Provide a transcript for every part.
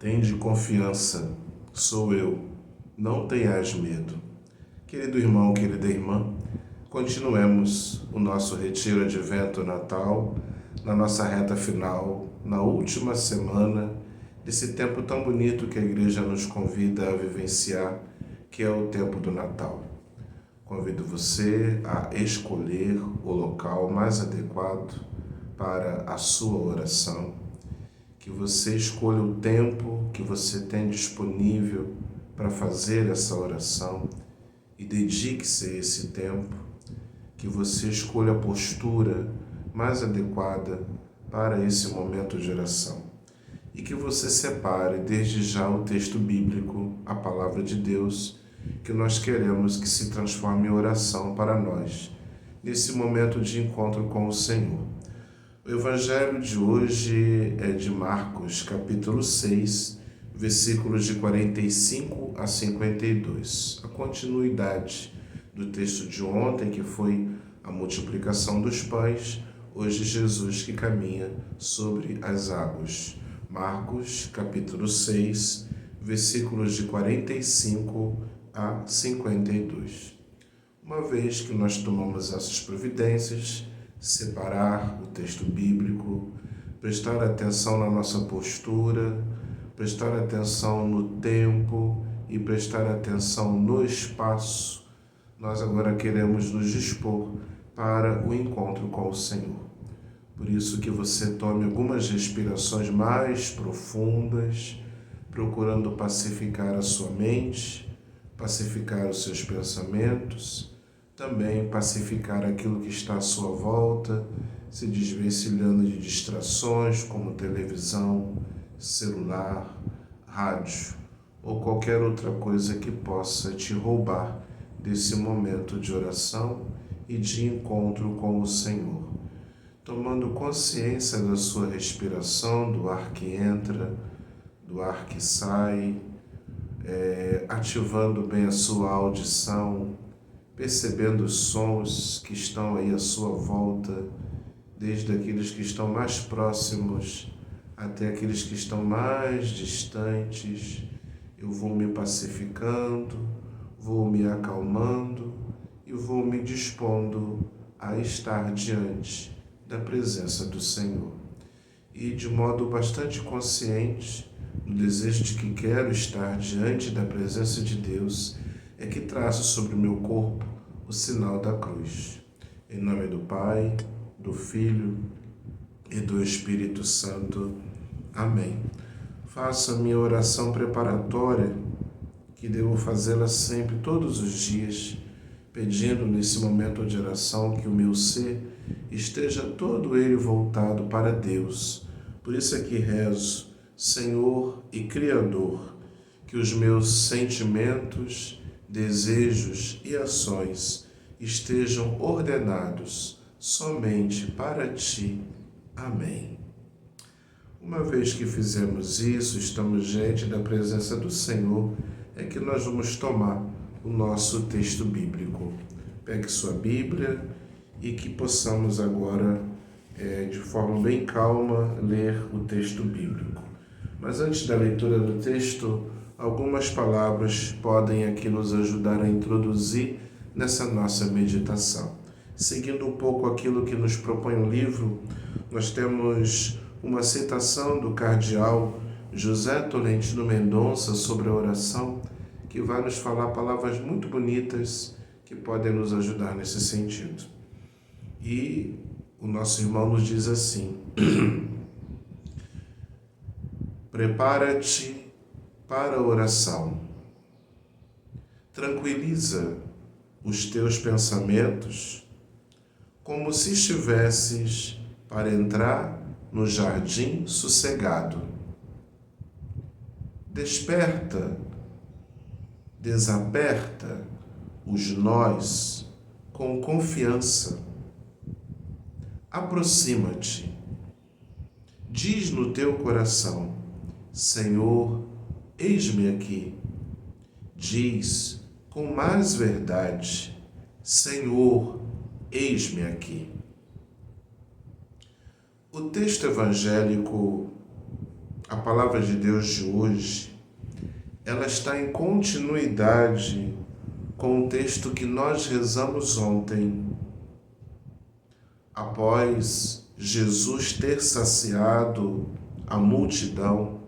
Tende confiança, sou eu, não tenhas medo. Querido irmão, querida irmã, continuemos o nosso retiro Advento Natal na nossa reta final, na última semana desse tempo tão bonito que a Igreja nos convida a vivenciar, que é o tempo do Natal. Convido você a escolher o local mais adequado para a sua oração, que você escolha o tempo que você tem disponível para fazer essa oração e dedique-se a esse tempo, que você escolha a postura mais adequada para esse momento de oração e que você separe desde já o texto bíblico, a palavra de Deus, que nós queremos que se transforme em oração para nós, nesse momento de encontro com o Senhor. O Evangelho de hoje é de Marcos, capítulo 6, versículos de 45 a 52. A continuidade do texto de ontem, que foi a multiplicação dos pães, hoje Jesus que caminha sobre as águas. Marcos, capítulo 6, versículos de 45 a 52. Uma vez que nós tomamos essas providências, separar o texto bíblico, prestar atenção na nossa postura, prestar atenção no tempo e prestar atenção no espaço, nós agora queremos nos dispor para o encontro com o Senhor. Por isso que você tome algumas respirações mais profundas, procurando pacificar a sua mente, pacificar os seus pensamentos, também pacificar aquilo que está à sua volta, se desvencilhando de distrações como televisão, celular, rádio ou qualquer outra coisa que possa te roubar desse momento de oração e de encontro com o Senhor. Tomando consciência da sua respiração, do ar que entra, do ar que sai, ativando bem a sua audição, percebendo os sons que estão aí à sua volta, desde aqueles que estão mais próximos até aqueles que estão mais distantes. Eu vou me pacificando, vou me acalmando e vou me dispondo a estar diante da presença do Senhor. E de modo bastante consciente, no desejo de que quero estar diante da presença de Deus, é que traço sobre o meu corpo o sinal da cruz. Em nome do Pai, do Filho e do Espírito Santo. Amém. Faço a minha oração preparatória, que devo fazê-la sempre, todos os dias, pedindo nesse momento de oração que o meu ser esteja todo ele voltado para Deus. Por isso é que rezo: Senhor e Criador, que os meus sentimentos, desejos e ações estejam ordenados somente para Ti. Amém. Uma vez que fizemos isso, estamos diante da presença do Senhor, é que nós vamos tomar o nosso texto bíblico. Pegue sua Bíblia e que possamos agora, de forma bem calma, ler o texto bíblico. Mas antes da leitura do texto, algumas palavras podem aqui nos ajudar a introduzir nessa nossa meditação. Seguindo um pouco aquilo que nos propõe o livro, nós temos uma citação do cardeal José Tolentino Mendonça sobre a oração, que vai nos falar palavras muito bonitas que podem nos ajudar nesse sentido. E o nosso irmão nos diz assim: prepara-te para a oração. Tranquiliza os teus pensamentos como se estivesses para entrar no jardim sossegado. Desperta, desaperta os nós com confiança. Aproxima-te. Diz no teu coração: Senhor, eis-me aqui. Diz com mais verdade: Senhor, eis-me aqui. O texto evangélico a palavra de Deus de hoje, ela está em continuidade com o texto que nós rezamos ontem. Após Jesus ter saciado a multidão,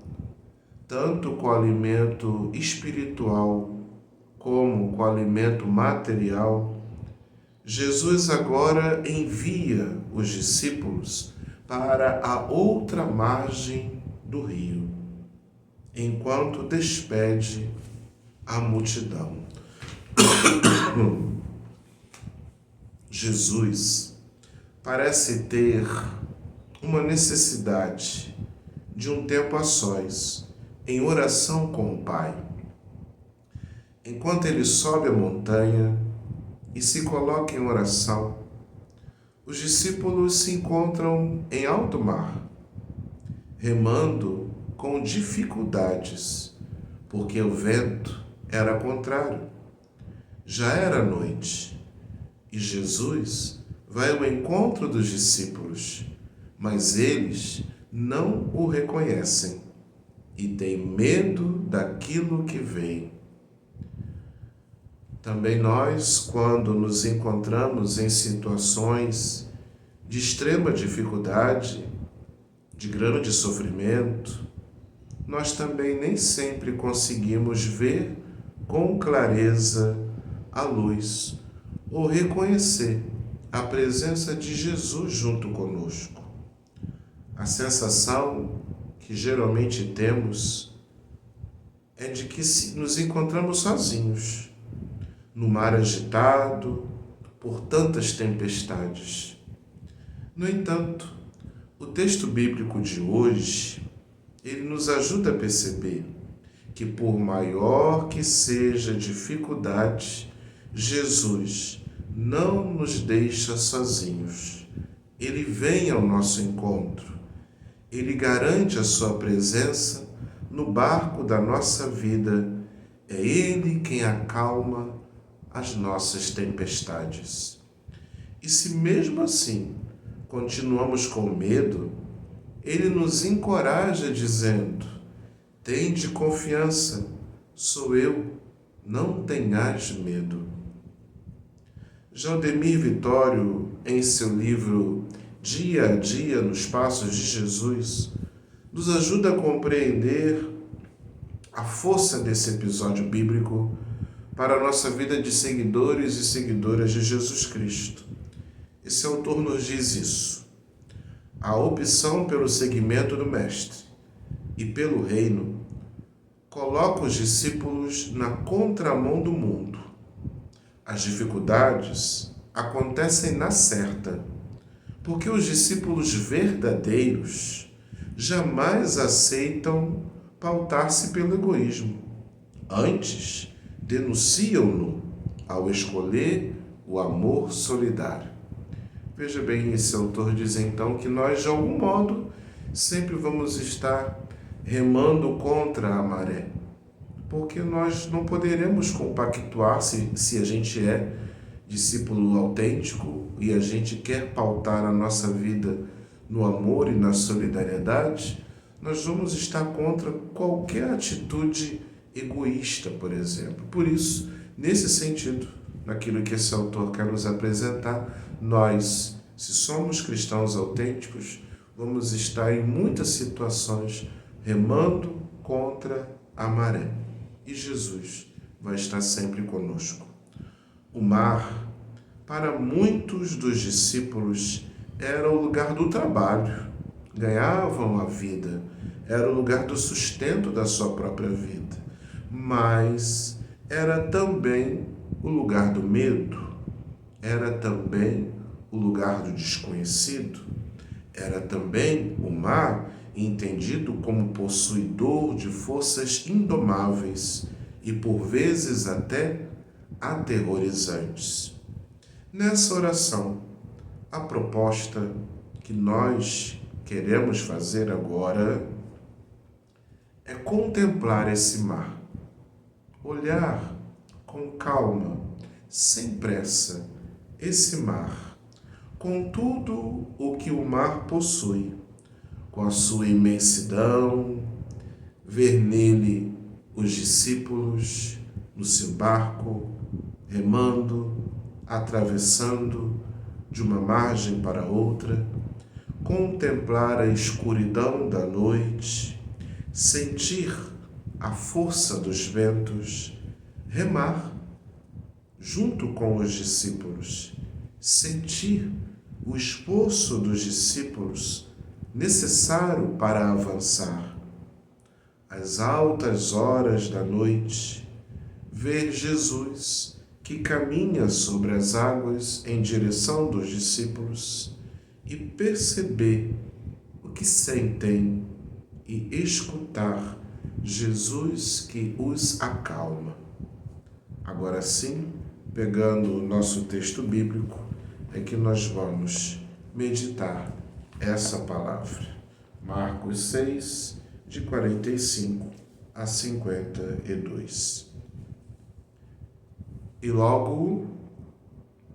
tanto com o alimento espiritual como com o alimento material, Jesus agora envia os discípulos para a outra margem do rio, enquanto despede a multidão. Jesus parece ter uma necessidade de um tempo a sós, em oração com o Pai. Enquanto ele sobe a montanha e se coloca em oração, os discípulos se encontram em alto mar, remando com dificuldades, porque o vento era contrário. Já era noite e Jesus vai ao encontro dos discípulos, mas eles não o reconhecem e têm medo daquilo que vem. Também nós, quando nos encontramos em situações de extrema dificuldade, de grande sofrimento, nós também nem sempre conseguimos ver com clareza a luz ou reconhecer a presença de Jesus junto conosco. A sensação que geralmente temos é de que nos encontramos sozinhos, no mar agitado por tantas tempestades. No entanto, o texto bíblico de hoje, ele nos ajuda a perceber que por maior que seja a dificuldade, Jesus não nos deixa sozinhos. Ele vem ao nosso encontro. Ele garante a sua presença no barco da nossa vida. É Ele quem acalma as nossas tempestades. E se mesmo assim continuamos com medo, Ele nos encoraja dizendo: tende confiança, sou eu, não tenhas medo. Jaldemir Vitório, em seu livro Dia a Dia nos Passos de Jesus, nos ajuda a compreender a força desse episódio bíblico para a nossa vida de seguidores e seguidoras de Jesus Cristo. Esse autor nos diz isso. A opção pelo seguimento do Mestre e pelo reino coloca os discípulos na contramão do mundo. As dificuldades acontecem na certa, porque os discípulos verdadeiros jamais aceitam pautar-se pelo egoísmo. Antes, denunciam-no ao escolher o amor solidário. Veja bem, esse autor diz então que nós, de algum modo, sempre vamos estar remando contra a maré, porque nós não poderemos compactuar se a gente é discípulo autêntico e a gente quer pautar a nossa vida no amor e na solidariedade, nós vamos estar contra qualquer atitude egoísta, por exemplo. Por isso, nesse sentido, naquilo que esse autor quer nos apresentar, nós, se somos cristãos autênticos, vamos estar em muitas situações remando contra a maré. E Jesus vai estar sempre conosco. O mar, para muitos dos discípulos, era o lugar do trabalho. Ganhavam a vida, era o lugar do sustento da sua própria vida. Mas era também o lugar do medo, era também o lugar do desconhecido, era também o mar entendido como possuidor de forças indomáveis e por vezes até aterrorizantes. Nessa oração, a proposta que nós queremos fazer agora é contemplar esse mar, olhar com calma, sem pressa, esse mar, com tudo o que o mar possui, com a sua imensidão, ver nele os discípulos no seu barco, remando, atravessando de uma margem para outra, contemplar a escuridão da noite, sentir a força dos ventos, remar junto com os discípulos, sentir o esforço dos discípulos necessário para avançar. Às altas horas da noite, ver Jesus que caminha sobre as águas em direção dos discípulos e perceber o que sentem e escutar Jesus que os acalma. Agora sim, pegando o nosso texto bíblico, é que nós vamos meditar essa palavra. Marcos 6, de 45 a 52. E logo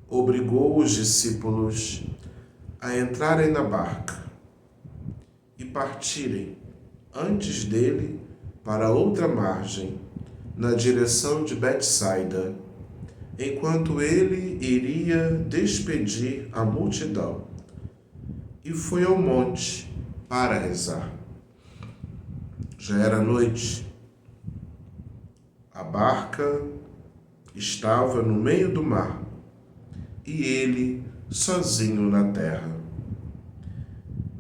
obrigou os discípulos a entrarem na barca e partirem antes dele para outra margem, na direção de Betsaida, enquanto ele iria despedir a multidão, e foi ao monte para rezar. Já era noite. A barca estava no meio do mar e ele sozinho na terra.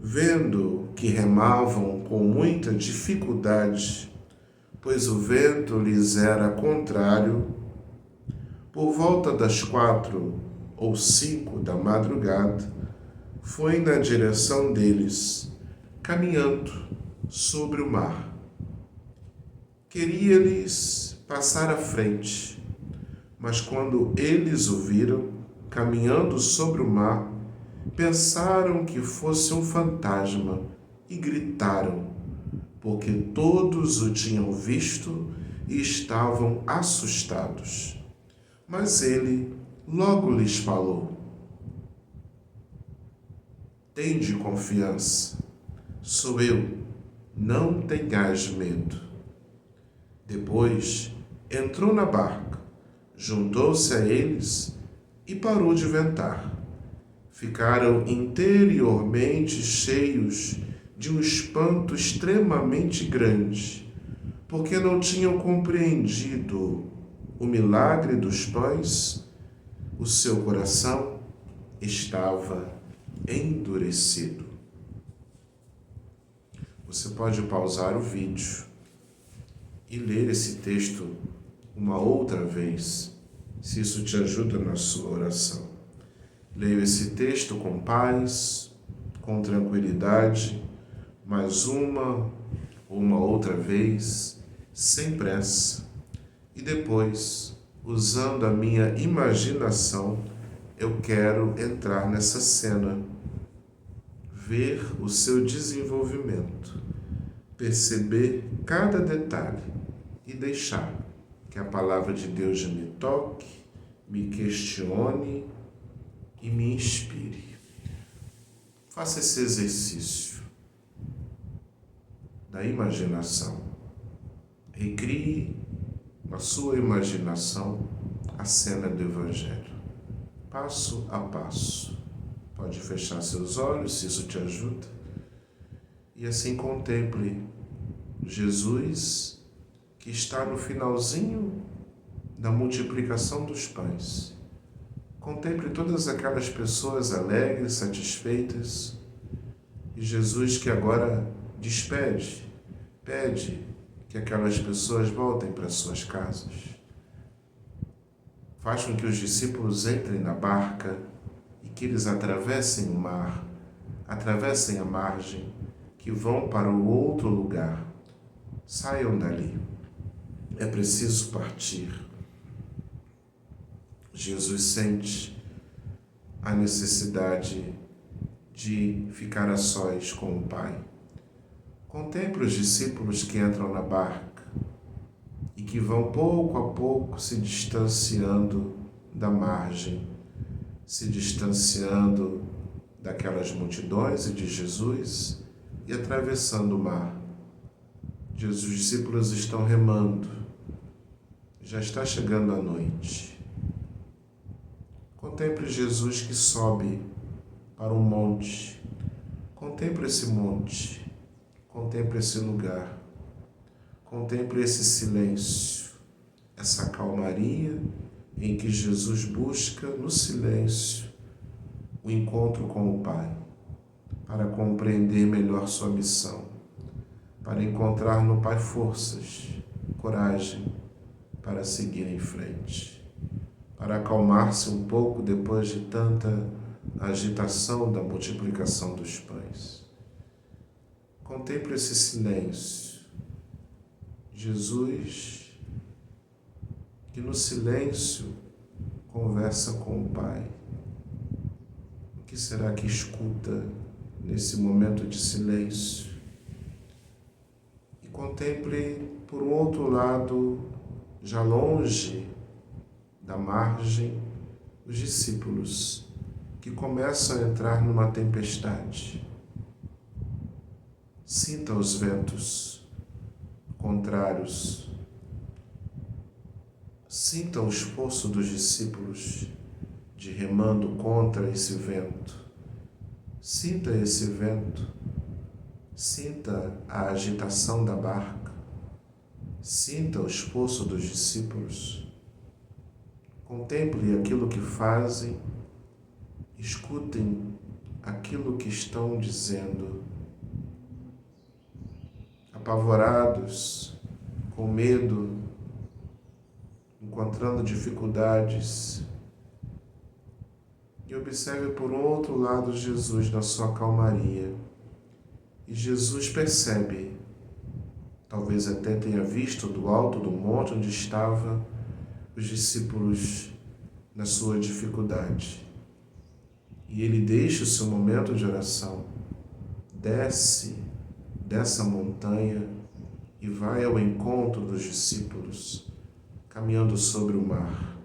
Vendo que remavam com muita dificuldade, pois o vento lhes era contrário, por volta das 4 ou 5 da madrugada, foi na direção deles, caminhando sobre o mar. Queria-lhes passar à frente, mas quando eles o viram, caminhando sobre o mar, pensaram que fosse um fantasma e gritaram, porque todos o tinham visto e estavam assustados. Mas ele logo lhes falou: tende confiança, sou eu, não tenhais medo. Depois entrou na barca, juntou-se a eles e parou de ventar. Ficaram interiormente cheios de um espanto extremamente grande, porque não tinham compreendido o milagre dos pães. O seu coração estava endurecido. Você pode pausar o vídeo e ler esse texto uma outra vez, se isso te ajuda na sua oração. Leio esse texto com paz, com tranquilidade, mais uma ou uma outra vez, sem pressa, e depois, usando a minha imaginação, eu quero entrar nessa cena, ver o seu desenvolvimento, perceber cada detalhe e deixar que a palavra de Deus me toque, me questione e me inspire. Faça esse exercício da imaginação. Recrie na sua imaginação a cena do Evangelho, passo a passo. Pode fechar seus olhos, se isso te ajuda, e assim contemple Jesus que está no finalzinho da multiplicação dos pães. Contemple todas aquelas pessoas alegres, satisfeitas, e Jesus que agora pede que aquelas pessoas voltem para suas casas. Faz com que os discípulos entrem na barca e que eles atravessem o mar, atravessem a margem, que vão para o outro lugar. Saiam dali. É preciso partir. Jesus sente a necessidade de ficar a sós com o Pai. Contemple os discípulos que entram na barca e que vão pouco a pouco se distanciando da margem, se distanciando daquelas multidões e de Jesus e atravessando o mar. Os discípulos estão remando. Já está chegando a noite. Contemple Jesus que sobe para um monte. Contemple esse monte. Contemple esse lugar. Contemple esse silêncio, essa calmaria em que Jesus busca no silêncio o encontro com o Pai, para compreender melhor sua missão, para encontrar no Pai forças, coragem para seguir em frente, para acalmar-se um pouco depois de tanta agitação da multiplicação dos pães. Contemple esse silêncio. Jesus, que no silêncio conversa com o Pai. O que será que escuta nesse momento de silêncio? E contemple, por um outro lado, já longe da margem, os discípulos que começam a entrar numa tempestade. Sinta os ventos contrários. Sinta o esforço dos discípulos de remando contra esse vento. Sinta esse vento. Sinta a agitação da barca. Sinta o esforço dos discípulos. Contemple aquilo que fazem. Escutem aquilo que estão dizendo. Apavorados, com medo, encontrando dificuldades. E observe por um outro lado Jesus na sua calmaria. E Jesus percebe, talvez até tenha visto do alto do monte onde estavam os discípulos na sua dificuldade. E ele deixa o seu momento de oração, desce dessa montanha e vai ao encontro dos discípulos, caminhando sobre o mar.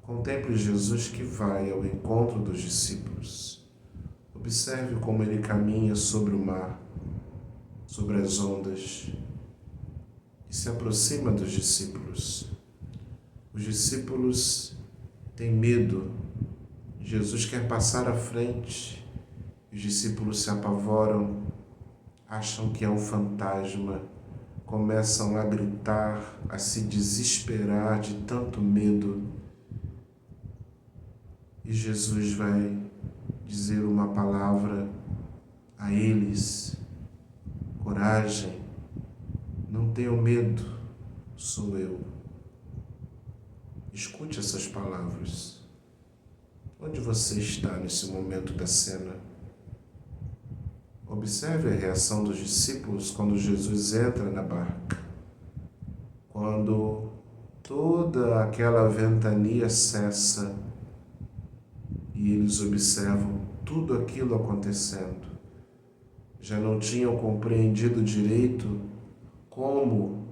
Contemple Jesus que vai ao encontro dos discípulos. Observe como ele caminha sobre o mar, sobre as ondas, e se aproxima dos discípulos. Os discípulos têm medo. Jesus quer passar à frente. Os discípulos se apavoram, acham que é um fantasma, começam a gritar, a se desesperar de tanto medo. E Jesus vai dizer uma palavra a eles: coragem, não tenham medo, sou eu. Escute essas palavras. Onde você está nesse momento da cena? Observe a reação dos discípulos quando Jesus entra na barca. Quando toda aquela ventania cessa e eles observam tudo aquilo acontecendo. Já não tinham compreendido direito como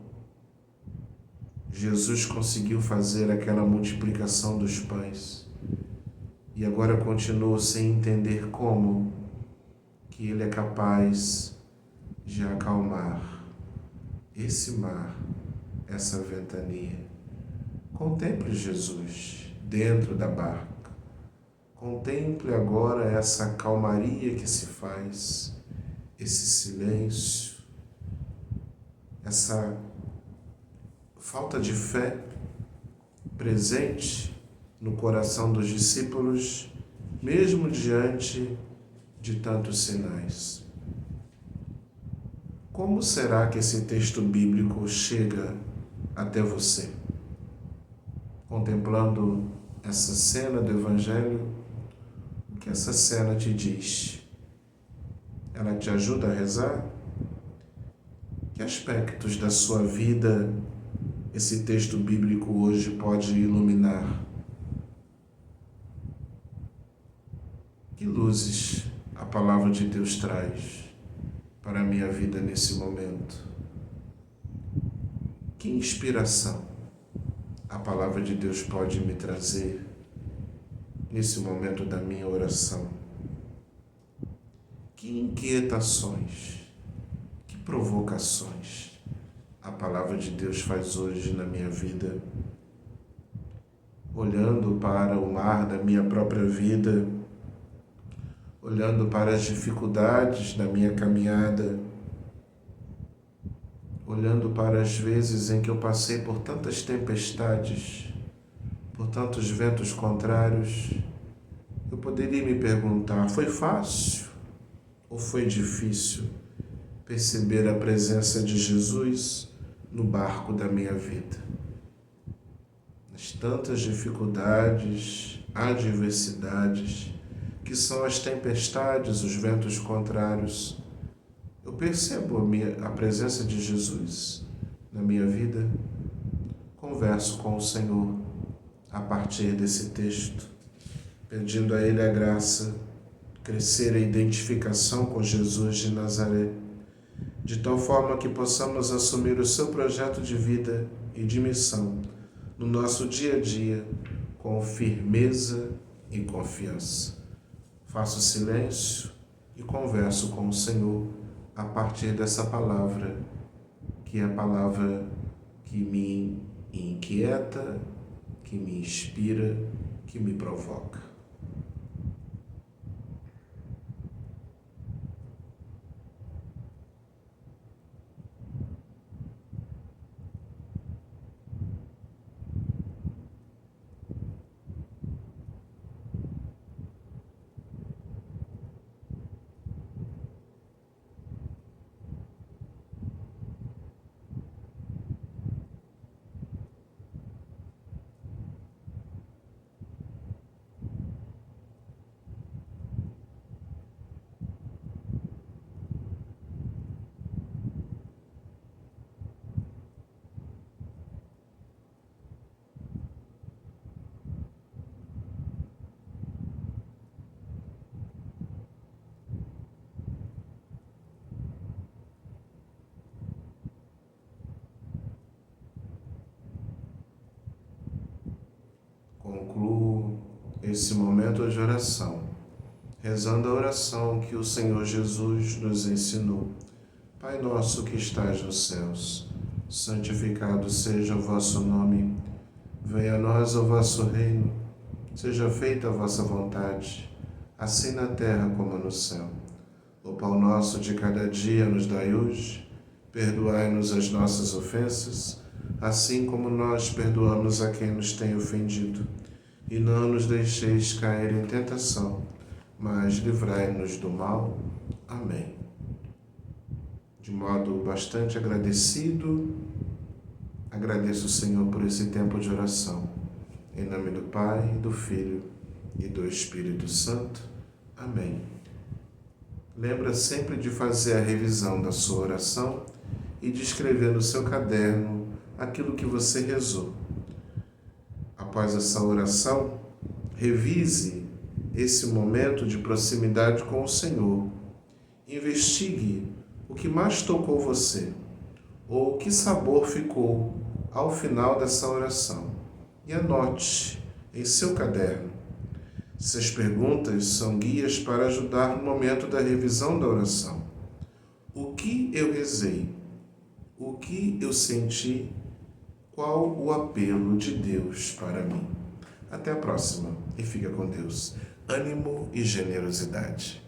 Jesus conseguiu fazer aquela multiplicação dos pães. E agora continuam sem entender como que ele é capaz de acalmar esse mar, essa ventania. Contemple Jesus dentro da barca. Contemple agora essa calmaria que se faz, esse silêncio, essa falta de fé presente no coração dos discípulos, mesmo diante de tantos sinais. Como será que esse texto bíblico chega até você? Contemplando essa cena do Evangelho, o que essa cena te diz? Ela te ajuda a rezar? Que aspectos da sua vida esse texto bíblico hoje pode iluminar? Que luzes a palavra de Deus traz para a minha vida nesse momento? Que inspiração a palavra de Deus pode me trazer nesse momento da minha oração? Que inquietações provocações a palavra de Deus faz hoje na minha vida? Olhando para o mar da minha própria vida, olhando para as dificuldades da minha caminhada, olhando para as vezes em que eu passei por tantas tempestades, por tantos ventos contrários, eu poderia me perguntar: foi fácil ou foi difícil perceber a presença de Jesus no barco da minha vida? Nas tantas dificuldades, adversidades, que são as tempestades, os ventos contrários, eu percebo a presença de Jesus na minha vida. Converso com o Senhor a partir desse texto, pedindo a Ele a graça, crescer a identificação com Jesus de Nazaré, de tal forma que possamos assumir o seu projeto de vida e de missão no nosso dia a dia com firmeza e confiança. Faço silêncio e converso com o Senhor a partir dessa palavra, que é a palavra que me inquieta, que me inspira, que me provoca. Concluo esse momento de oração, rezando a oração que o Senhor Jesus nos ensinou. Pai nosso que estais nos céus, santificado seja o vosso nome. Venha a nós o vosso reino. Seja feita a vossa vontade, assim na terra como no céu. O pão nosso de cada dia nos dai hoje. Perdoai-nos as nossas ofensas, assim como nós perdoamos a quem nos tem ofendido. E não nos deixeis cair em tentação, mas livrai-nos do mal. Amém. De modo bastante agradecido, agradeço o Senhor por esse tempo de oração. Em nome do Pai, do Filho e do Espírito Santo. Amém. Lembra sempre de fazer a revisão da sua oração e de escrever no seu caderno aquilo que você rezou. Após essa oração, revise esse momento de proximidade com o Senhor. Investigue o que mais tocou você, ou que sabor ficou ao final dessa oração, e anote em seu caderno. Essas perguntas são guias para ajudar no momento da revisão da oração. O que eu rezei? O que eu senti? Qual o apelo de Deus para mim? Até a próxima e fica com Deus. Ânimo e generosidade.